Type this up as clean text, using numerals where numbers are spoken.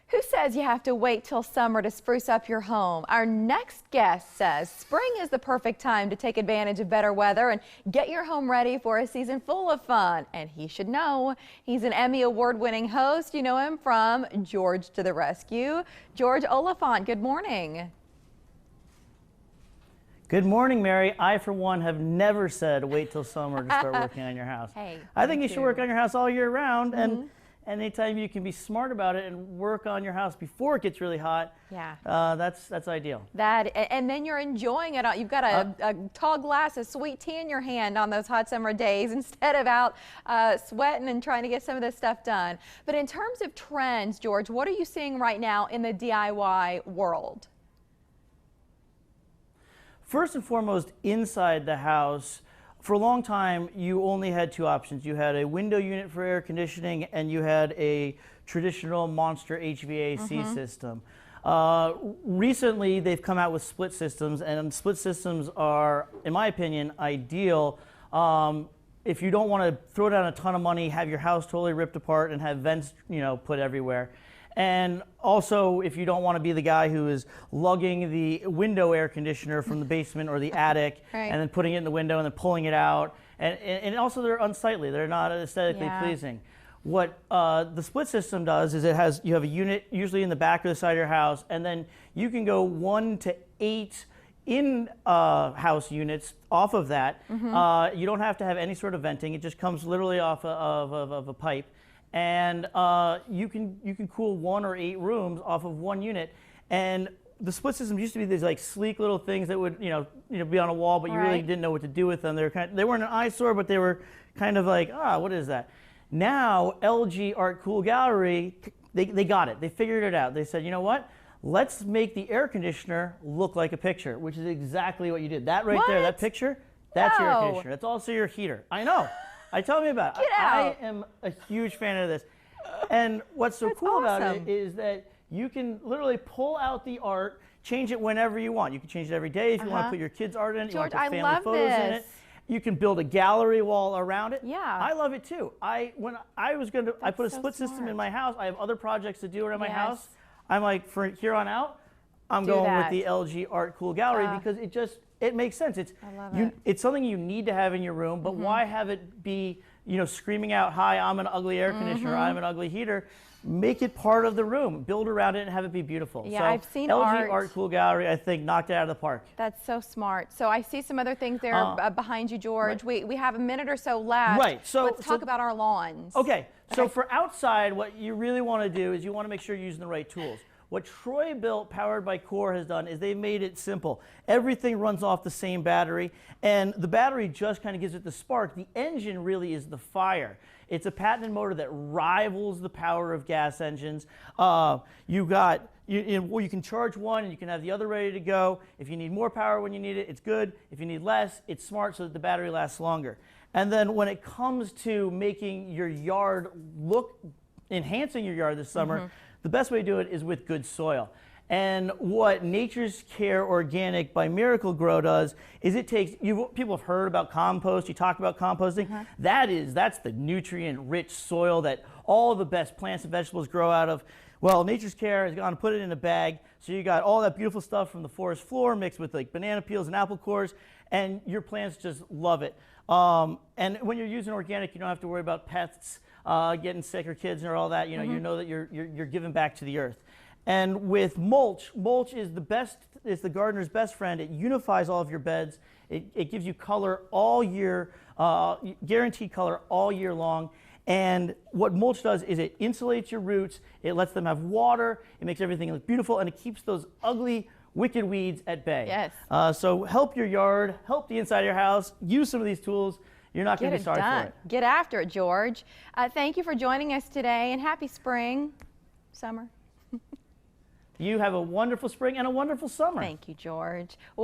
Who says you have to wait till summer to spruce up your home? Our next guest says spring is the perfect time to take advantage of better weather and get your home ready for a season full of fun. And he should know. He's an Emmy-Award winning host. You know him from George to the Rescue. George Oliphant, good morning. Good morning, Mary. I, for one, have never said wait till summer to start working on your house. Hey, I think you should work on your house all year round, and anytime you can be smart about it and work on your house before it gets really hot, that's ideal. And then you're enjoying it. You've got a tall glass of sweet tea in your hand on those hot summer days instead of out sweating and trying to get some of this stuff done. But in terms of trends, George, what are you seeing right now in the DIY world? First and foremost, inside the house, for a long time, you only had two options. You had a window unit for air conditioning, and you had a traditional monster HVAC system. Recently, they've come out with split systems, and split systems are, in my opinion, ideal if you don't want to throw down a ton of money, have your house totally ripped apart, and have vents, put everywhere. And also, if you don't want to be the guy who is lugging the window air conditioner from the basement or the attic and then putting it in the window and then pulling it out. And also, they're unsightly. They're not aesthetically pleasing. What the split system does is you have a unit usually in the back or the side of your house, and then you can go 1 to 8 in-house units off of that. You don't have to have any sort of venting. It just comes literally off of a pipe. And you can cool 1 or 8 rooms off of one unit. And the split system used to be these like sleek little things that would be on a wall, but you really didn't know what to do with them. They weren't an eyesore, but they were kind of like, what is that? Now LG Art Cool Gallery, they got it. They figured it out. They said, you know what? Let's make the air conditioner look like a picture, which is exactly what you did. That right there, that picture, that's your air conditioner. That's also your heater. I know. Tell me about it. I am a huge fan of this. And what's so cool about it is that you can literally pull out the art, change it whenever you want. You can change it every day if you want to put your kids' art in it, you want to put family photos in it. You can build a gallery wall around it. Yeah. I love it too. I put a split system in my house. I have other projects to do around my house. I'm like, for here on out, I'm going with the LG Art Cool Gallery because it makes sense. It's something you need to have in your room, but why have it be, screaming out, hi, I'm an ugly air conditioner, I'm an ugly heater. Make it part of the room. Build around it and have it be beautiful. Yeah, so I've seen LG Art Cool Gallery, I think, knocked it out of the park. That's so smart. So I see some other things there behind you, George. We have a minute or so left. Right. So let's talk about our lawns. Okay. So for outside, what you really want to do is you want to make sure you're using the right tools. What Troy-Bilt, powered by Core, has done is they've made it simple. Everything runs off the same battery, and the battery just kind of gives it the spark. The engine really is the fire. It's a patented motor that rivals the power of gas engines. You can charge one and you can have the other ready to go. If you need more power when you need it, it's good. If you need less, it's smart so that the battery lasts longer. And then when it comes to making your yard enhancing your yard this summer, the best way to do it is with good soil. And what Nature's Care Organic by Miracle-Gro does is people have heard about compost, you talk about composting. That's the nutrient-rich soil that all the best plants and vegetables grow out of. Well, Nature's Care has gone and put it in a bag, so you got all that beautiful stuff from the forest floor mixed with like banana peels and apple cores, and your plants just love it. And when you're using organic, you don't have to worry about pests getting sick or kids or all that. You know that you're giving back to the earth. And with mulch is the gardener's best friend. It unifies all of your beds. It gives you color all year, guaranteed color all year long. And what mulch does is it insulates your roots. It lets them have water. It makes everything look beautiful, and it keeps those ugly, wicked weeds at bay. Yes. So help your yard, help the inside of your house. Use some of these tools. You're not going to be sorry for it. Get after it, George. Thank you for joining us today, and happy spring, summer. You have a wonderful spring and a wonderful summer. Thank you, George.